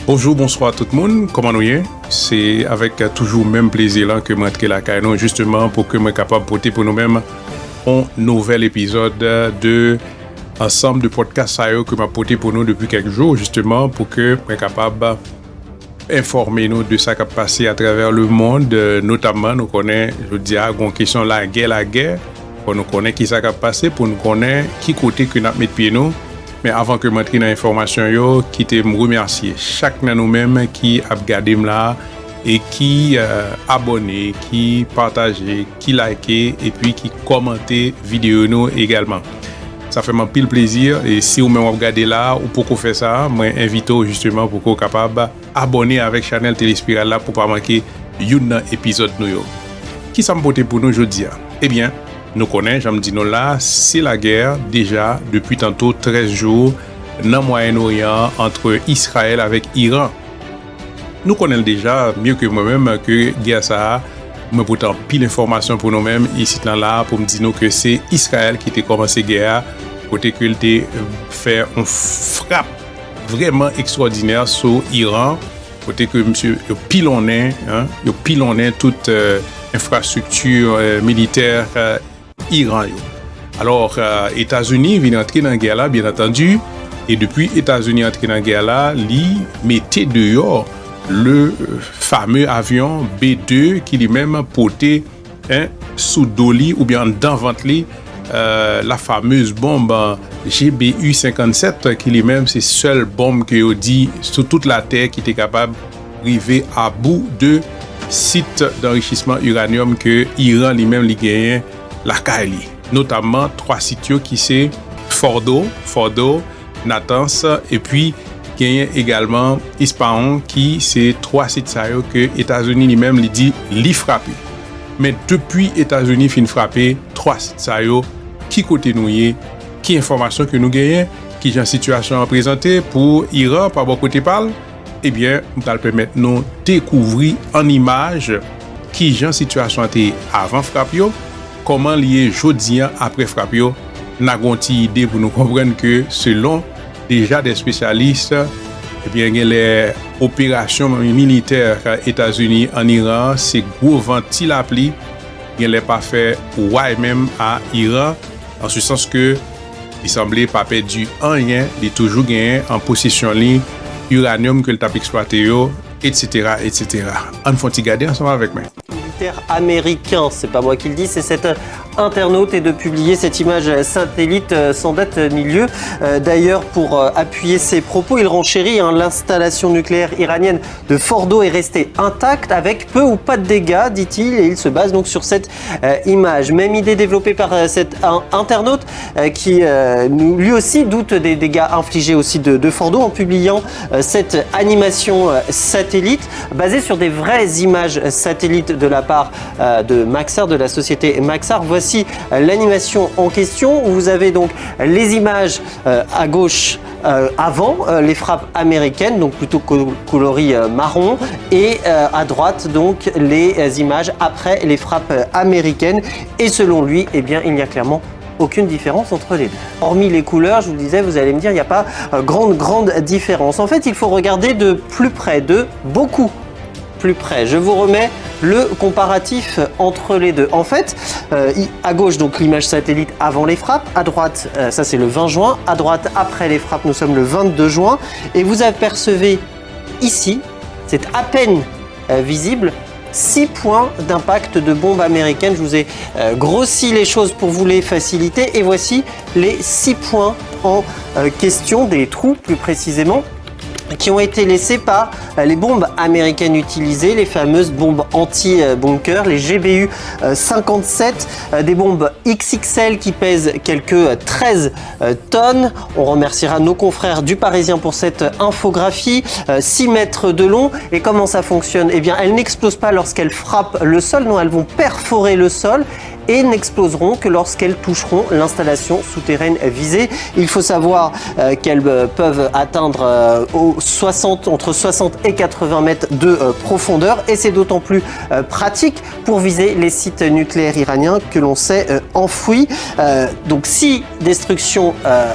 Bonjour, bonsoir tout le monde. Comment nous y? C'est avec toujours le même plaisir là que je rentre la caille justement pour que je sois capable de porter pour nous-mêmes un nouvel épisode de ensemble de podcasts que je porté pour nous depuis quelques jours justement pour que je sois capable d'informer nous de ce qui a passé à travers le monde. Notamment, nous connaissons, je dis, une question la guerre. Pour nous connaître qui ça a passé, pour nous connaître qui côté que nous mettons pied nous. Mais avant que je m'entre dans l'information, qui te remercier chaque de nous-mêmes qui a regardé là et qui abonné, qui partagé, qui liké et puis qui commenté vidéo nous également. Ça fait mon pile plaisir et si vous m'avez regardé là ou pour qu'on fait ça, moi invite justement pour qu'on soit capable abonner avec Channel Téléspiral là pour pas manquer un épisode nous. Qui ça me porte pour nous aujourd'hui? Eh bien, nous connaissons, j'aime dire là, c'est la guerre déjà depuis tantôt 13 jours dans le Moyen-Orient entre Israël avec Iran. Nous connaissons déjà mieux que moi-même que guerre ça, mais pourtant pile d'informations pour nous-mêmes ici là pour me dire que c'est Israël qui a commencé la guerre, côté qu'il a fait une frappe vraiment extraordinaire sur Iran, côté que monsieur pilonné toute infrastructure militaire Iran. Alors, États-Unis viennent entrer dans la guerre là, bien entendu, et depuis États-Unis entré dans la guerre là, ils mettaient dehors le fameux avion B-2 qui lui-même portait sous Dolly ou bien dans ventre la fameuse bombe GBU-57 qui lui-même c'est seule bombe que on dit sur toute la terre qui était capable d'arriver à bout de site d'enrichissement uranium que Iran lui-même lui gagnait la Kali, notamment 3 sites qui c'est Fordo, Natanz et puis gagne également Ispahan qui c'est 3 sites que États-Unis lui-même lui dit li frapper. Mais depuis États-Unis fin frapper 3 sites qui côté nous qui information que nous gagnons, qui genre situation présentée pour Iran par bon côté parle, eh bien, nous allons permettre nous découvrir en image qui genre situation était avant frappe comment lié jodi après frappe yo n'a gonti idée pour nous comprendre que selon déjà des spécialistes eh bien les opérations militaires États-Unis en Iran c'est gros venti la pli il n'est pas fait ouais même à Iran en ce sens que il semblait pas perdu rien il toujours gagné en possession uranium que le t'a exploité etc. On faut y garder ensemble avec moi. Américain, c'est pas moi qui le dis, c'est cet internaute et de publier cette image satellite sans date ni lieu. D'ailleurs, pour appuyer ses propos, il renchérit l'installation nucléaire iranienne de Fordo est restée intacte avec peu ou pas de dégâts, dit-il, et il se base donc sur cette image. Même idée développée par cet internaute qui lui aussi doute des dégâts infligés aussi de Fordo en publiant cette animation satellite basée sur des vraies images satellites de la part de Maxar, de la société Maxar. Voici l'animation en question où vous avez donc les images à gauche avant les frappes américaines, donc plutôt coloris marron, et à droite donc les images après les frappes américaines. Et selon lui, eh bien, il n'y a clairement aucune différence entre les deux. Hormis les couleurs, je vous le disais, vous allez me dire, il n'y a pas grande différence. En fait, il faut regarder de plus près, de beaucoup plus près. Je vous remets le comparatif entre les deux. En fait, à gauche, donc l'image satellite avant les frappes. À droite, ça c'est le 20 juin. À droite, après les frappes, nous sommes le 22 juin. Et vous apercevez ici, c'est à peine visible, 6 points d'impact de bombes américaines. Je vous ai grossi les choses pour vous les faciliter. Et voici les 6 points en question, des trous plus précisément, qui ont été laissés par les bombes américaines utilisées, les fameuses bombes anti-bunker, les GBU-57, des bombes XXL qui pèsent quelques 13 tonnes. On remerciera nos confrères du Parisien pour cette infographie, 6 mètres de long. Et comment ça fonctionne? Eh bien, elles n'explosent pas lorsqu'elles frappent le sol, non, elles vont perforer le sol et n'exploseront que lorsqu'elles toucheront l'installation souterraine visée. Il faut savoir qu'elles peuvent atteindre entre 60 et 80 mètres de profondeur et c'est d'autant plus pratique pour viser les sites nucléaires iraniens que l'on sait enfouis. Donc si destruction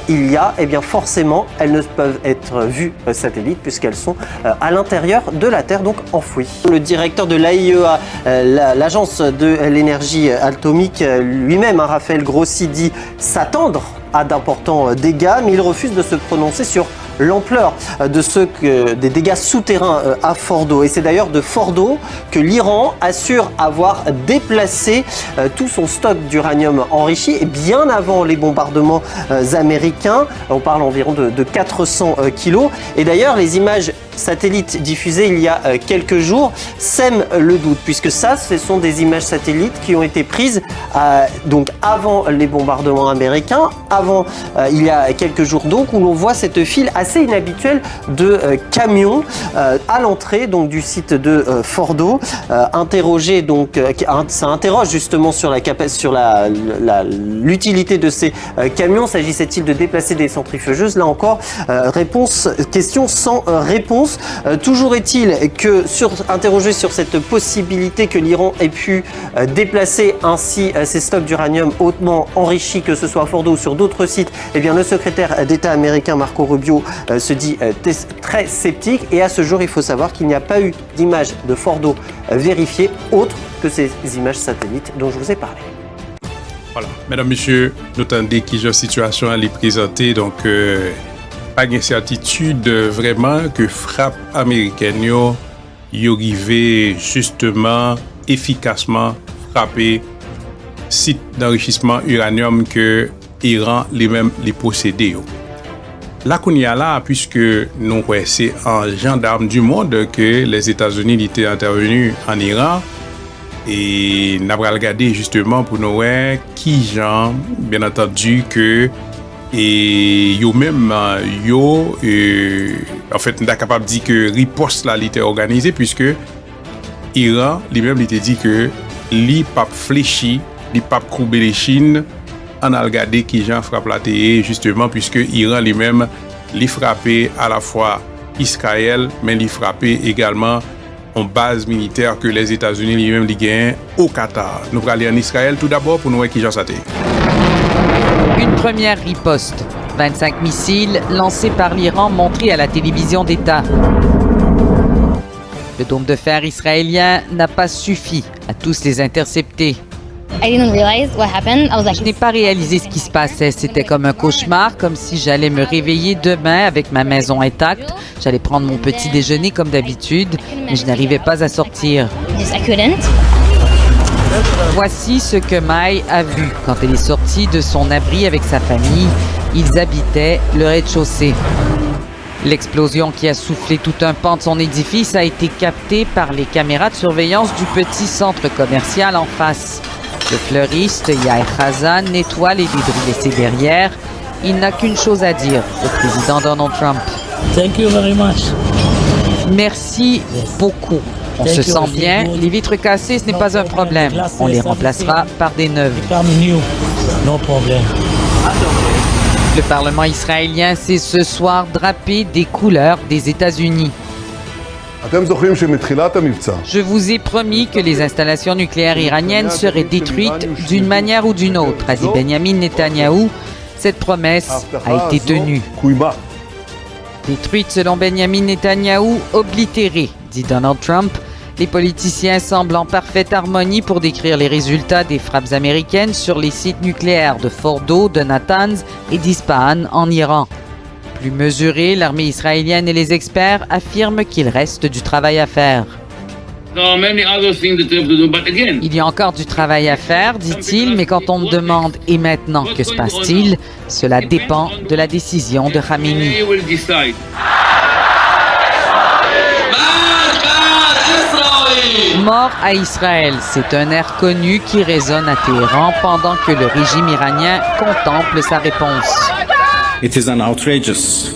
il y a, eh bien forcément elles ne peuvent être vues satellites puisqu'elles sont à l'intérieur de la Terre, donc enfouies. Le directeur de l'AIEA, l'agence de l'énergie atomique lui-même, Raphaël Grossi, dit s'attendre à d'importants dégâts, mais il refuse de se prononcer sur l'ampleur des dégâts souterrains à Fordo. Et c'est d'ailleurs de Fordo que l'Iran assure avoir déplacé tout son stock d'uranium enrichi et bien avant les bombardements américains. On parle environ de 400 kilos. Et d'ailleurs, les images satellites diffusées il y a quelques jours sèment le doute, puisque ce sont des images satellites qui ont été prises donc avant les bombardements américains, il y a quelques jours donc, où l'on voit cette file assez inhabituelle de camions à l'entrée donc du site de Fordo. Interrogé donc, ça interroge justement sur l'utilité de ces camions. S'agissait-il de déplacer des centrifugeuses? Là encore, question sans réponse. Toujours est-il que interrogé sur cette possibilité que l'Iran ait pu déplacer ainsi ses stocks d'uranium hautement enrichis, que ce soit à Fordo ou sur d'autres sites, eh bien le secrétaire d'État américain Marco Rubio se dit très sceptique. Et à ce jour, il faut savoir qu'il n'y a pas eu d'image de Fordo vérifiée autre que ces images satellites dont je vous ai parlé. Voilà, mesdames, messieurs, nous attendons qui la situation à les présenter, donc pas d'incertitude vraiment que frappe américaine y arrive justement efficacement frapper site d'enrichissement uranium que Iran lui-même les possédait. Là qu'on y a là, puisque nous c'est un gendarme du monde que les États-Unis étaient intervenus en Iran et nous avons regardé justement pour nous qui gens, bien entendu que et yo même en fait on est capable de dire que riposte là était organisée puisque Iran lui-même il était dit que li pas fléchi, li pas courber les chines en a regardé qui gens frappe la terre justement puisque Iran lui-même li frappé à la fois Israël mais li frappé également en base militaire que les États-Unis lui-même li gagnent au Qatar. Nous allons aller en Israël tout d'abord pour nous voir qui gens ça. Une première riposte. 25 missiles lancés par l'Iran montrés à la télévision d'État. Le dôme de fer israélien n'a pas suffi à tous les intercepter. Je n'ai pas réalisé ce qui se passait. C'était comme un cauchemar, comme si j'allais me réveiller demain avec ma maison intacte. J'allais prendre mon petit déjeuner comme d'habitude, mais je n'arrivais pas à sortir. Voici ce que Mai a vu quand elle est sortie de son abri avec sa famille. Ils habitaient le rez-de-chaussée. L'explosion qui a soufflé tout un pan de son édifice a été captée par les caméras de surveillance du petit centre commercial en face. Le fleuriste Yair Hazan nettoie les débris laissés derrière. Il n'a qu'une chose à dire au président Donald Trump. Thank you very much. Merci beaucoup. On se sent bien. Les vitres cassées, ce n'est pas un problème. On les remplacera par des neuves. No problem. Le Parlement israélien s'est ce soir drapé des couleurs des États-Unis. Je vous ai promis que les installations nucléaires iraniennes seraient détruites d'une manière ou d'une autre, a dit Benjamin Netanyahou. Cette promesse a été tenue. Détruite selon Benjamin Netanyahou, oblitérée, dit Donald Trump. Les politiciens semblent en parfaite harmonie pour décrire les résultats des frappes américaines sur les sites nucléaires de Fordo, de Natanz et d'Ispahan en Iran. Plus mesurée, l'armée israélienne et les experts affirment qu'il reste du travail à faire. Il y a encore du travail à faire, dit-il, mais quand on me demande « et maintenant, que se passe-t-il ?», cela dépend de la décision de Khamenei. Mort à Israël, c'est un air connu qui résonne à Téhéran pendant que le régime iranien contemple sa réponse. It is an outrageous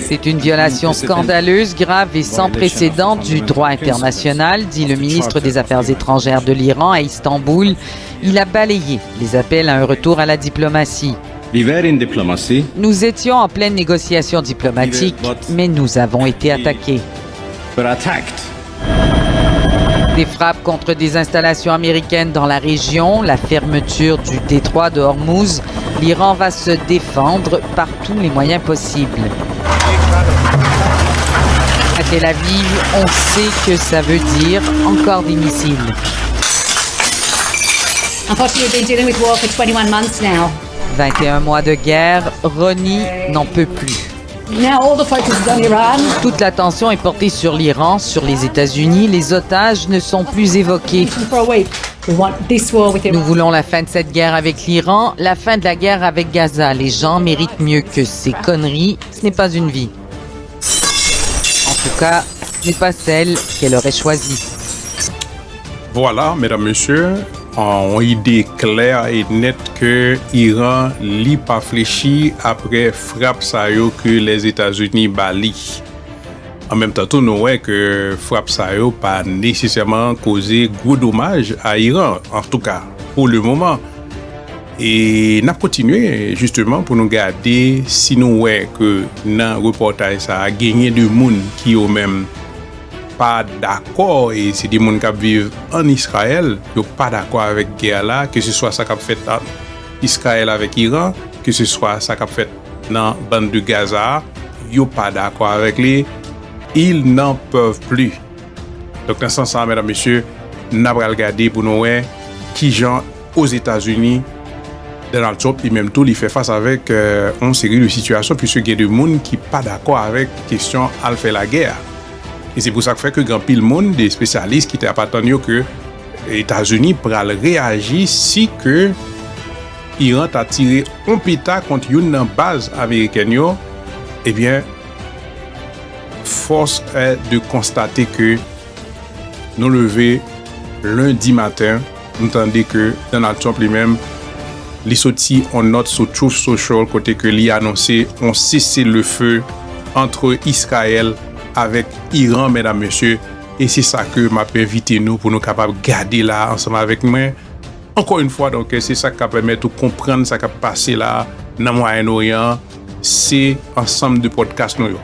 C'est une violation scandaleuse, grave et sans précédent du droit international, dit le ministre des Affaires étrangères de l'Iran à Istanbul. Il a balayé les appels à un retour à la diplomatie. Nous étions en pleine négociation diplomatique, mais nous avons été attaqués. Des frappes contre des installations américaines dans la région, la fermeture du détroit de Hormuz. L'Iran va se défendre par tous les moyens possibles. À Tel Aviv, on sait que ça veut dire encore des missiles. Unfortunately, we've been dealing with war for 21 months now. 21 mois de guerre, Ronnie n'en peut plus. Now all the focus is on Iran. Toute l'attention est portée sur l'Iran, sur les États-Unis. Les otages ne sont plus évoqués. For a week, we want this war with Nous Iran. voulons la fin de cette guerre avec l'Iran, la fin de la guerre avec Gaza. Les gens méritent mieux que ces conneries. Ce n'est pas une vie. En tout cas, ce n'est pas celle qu'elle aurait choisie. Voilà, mesdames, messieurs, en idée claire et nette que l'Iran n'a pas fléchi après frappe ça yo que les États-Unis bali. En même temps, nous voyons que frappe ça yo pas nécessairement causé gros dommages à l'Iran, en tout cas pour le moment. Et nous continué justement pour nous garder si nous voyons que dans le reportage ça a gagné de monde qui au même pas d'accord et c'est des gens qui vivent en Israël, ils sont pas d'accord avec la guerre là, que ce soit ça qui a fait en Israël avec l'Iran, que ce soit ça qui a fait dans la bande de Gaza, ils sont pas d'accord avec les, ils n'en peuvent plus. Donc dans ce sens-là, mesdames, messieurs, nous allons regarder pour nous voir qui gens aux États-Unis, Donald Trump, et même tout, il fait face avec une série de situations puisque il y a des gens qui ne sont pas d'accord avec la question de faire la guerre. Et c'est pour ça que fait que grand pile monde des spécialistes qui étaient attendus que les États-Unis pourraient réagir si que Iran a tiré un pita contre une base américaine. Eh bien, force est de constater que nous levé lundi matin, nous entendons que Donald Trump lui-même les sorti en note sur Truth Social côté que lui a annoncé on cessé le feu entre Israël avec Iran, mesdames, messieurs. Et c'est ça que m'a invité nous pour nous capables de garder là ensemble avec moi. Encore une fois, donc c'est ça qui permet de comprendre ce qui a passé là dans le Moyen-Orient. C'est ensemble de podcasts nous.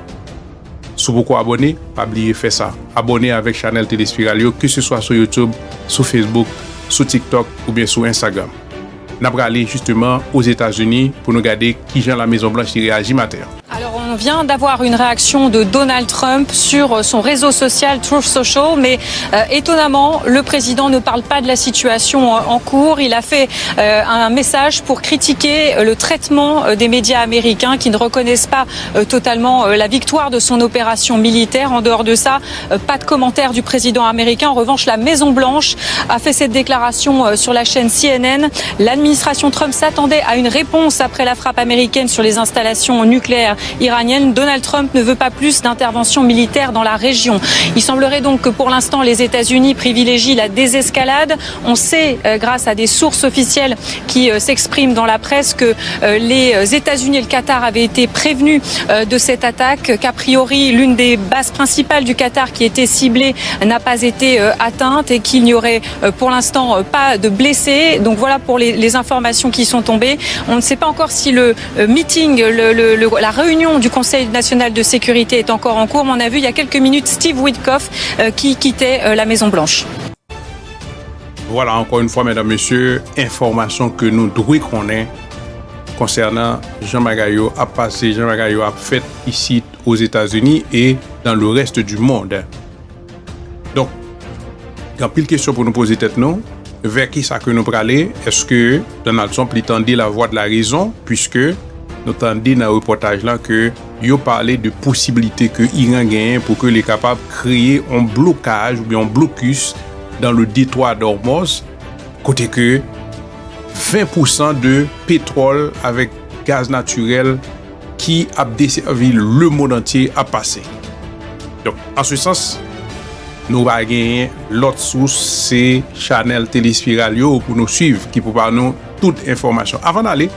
Si vous pouvez abonner, pas oublier faire ça. Abonnez avec Channel Téléspiralio, que ce soit sur YouTube, sur Facebook, sur TikTok ou bien sur Instagram. Nous allons aller justement aux États-Unis pour nous regarder qui Jean la Maison Blanche réagit matin. Alors on vient d'avoir une réaction de Donald Trump sur son réseau social Truth Social, mais étonnamment, le président ne parle pas de la situation en cours. Il a fait un message pour critiquer le traitement des médias américains qui ne reconnaissent pas totalement la victoire de son opération militaire. En dehors de ça, pas de commentaire du président américain. En revanche, la Maison Blanche a fait cette déclaration sur la chaîne CNN. L'administration Trump s'attendait à une réponse après la frappe américaine sur les installations nucléaires iranienne. Donald Trump ne veut pas plus d'intervention militaire dans la région. Il semblerait donc que pour l'instant les États-Unis privilégient la désescalade. On sait grâce à des sources officielles qui s'expriment dans la presse que les États-Unis et le Qatar avaient été prévenus de cette attaque, qu'a priori l'une des bases principales du Qatar qui était ciblée n'a pas été atteinte et qu'il n'y aurait pour l'instant pas de blessés. Donc voilà pour les informations qui sont tombées. On ne sait pas encore si le meeting, la réunion du Conseil national de sécurité est encore en cours, mais on a vu il y a quelques minutes Steve Witkoff qui quittait la Maison Blanche. Voilà, encore une fois, mesdames, messieurs, information que nous devons connaître concernant Jean Magayo a passé, Jean Magayo a fait ici aux États-Unis et dans le reste du monde. Donc, il y a pile de questions pour nous poser tête, non? Vers qui ça que nous pour aller? Est-ce que Donald Trump tendait la voix de la raison, puisque nous tendons dans le reportage là que il parlé de possibilité que l'Iran gagne pour que les capable de créer un blocage ou bien un blocus dans le détroit d'Hormuz, côté que 20% de pétrole avec gaz naturel qui a desservi le monde entier a passé. Donc, en ce sens, nous allons gagner l'autre source, c'est Channel Téléspiralio pour nous suivre, qui peut nous toute information. Avant d'aller,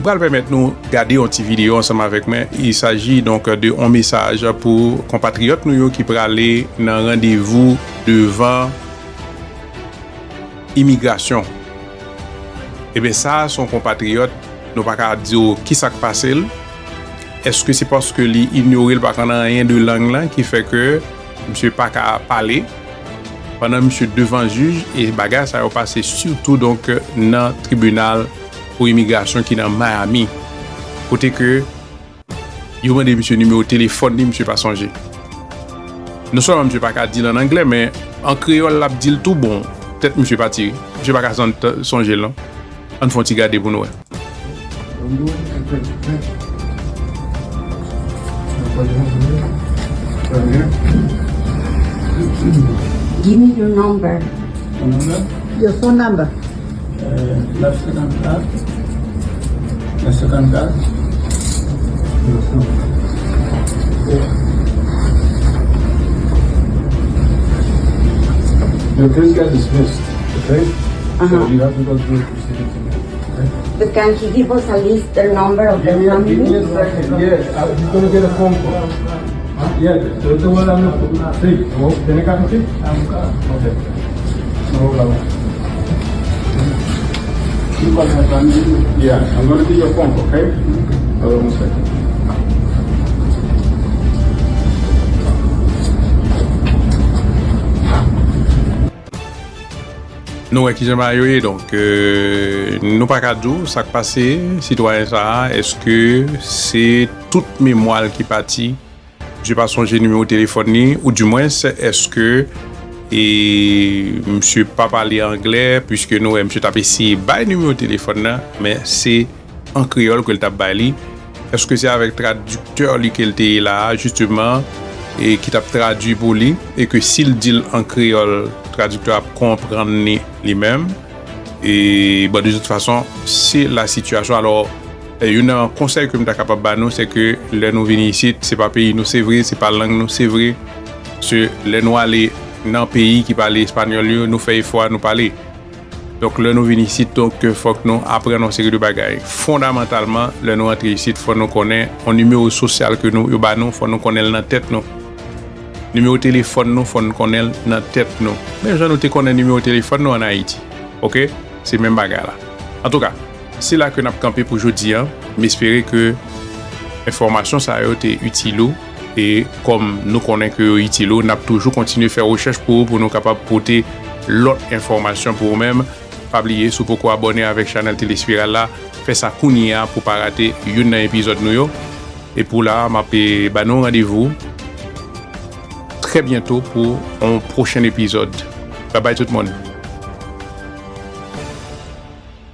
va permettre nous garder une petite vidéo ensemble avec moi. Il s'agit donc de un message pour compatriotes nous qui peuvent aller dans rendez-vous devant immigration. Et bien ça, son compatriote, nous pas qu'à dire qui s'est passé. Est-ce que c'est parce que il ignore pas qu'on a rien de langue là qui fait que monsieur pas qu'à parler pendant monsieur devant juge et bagage ça va passer surtout donc dans tribunal pour immigration qui dans Miami. Côté que yo demandé monsieur numéro téléphone ni monsieur pas songer. Non seulement monsieur pas qu'à dire en anglais mais en créole l'a dit tout bon. Peut-être monsieur pas tiré. Monsieur pas qu'à songer là. On font ti garder pour nous. Give me your number. Your phone number. La second card. La second card. The case got dismissed, okay? So you have to go through the proceedings again, okay? But can he give us at least the number of the Give family? me a second. Yeah, he's gonna get a phone call. Yeah, yo te voy a dar una. Sí, ¿tiene carro aquí? Okay. No problem. Yeah, I'm gonna get your phone, okay? Hold on a second. Nous qui j'aimerais donc nous pas qu'à dire ça qui passé citoyen ça est-ce que c'est toute mémoire qui partit je pas songer numéro téléphone ni ou du moins est-ce que et monsieur pas parler anglais puisque nous monsieur t'a essayé bail numéro téléphone là mais c'est en créole que le t'a bail est-ce que c'est avec traducteur lui qu'il était là justement et qui t'a traduit pour lui et que s'il dit en créole traducteur comprendre lui-même et bon, de toute façon c'est la situation alors un conseil que je suis capable de nous c'est que les nous venir ici c'est pas pays nous c'est vrai c'est pas langue nous c'est vrai que les nous aller dans un pays qui parle espagnol nous fait foi nous parler donc les nous venir ici donc faut que nous apprenions une série de bagages fondamentalement les nous entrer ici faut nous connaître un numéro social que nous nous faut nous connaître dans tête nous numéro téléphone nous faut nous connaître dans tête nous mais je nous te connais numéro téléphone nous en Haïti OK c'est même bagarre là en tout cas c'est là que nous avons campé pour aujourd'hui m'espérer que information ça a été utile et comme nous connaissons que utile nous avons toujours continué à faire recherche pour nous capables de porter l'autre information pour vous-même pas oublier sous pourquoi abonner avec Channel Téléspiral là fait ça kounia pour pas rater un épisode nous et pour là m'a ba nous rendez-vous très bientôt pour un prochain épisode. Bye bye tout le monde.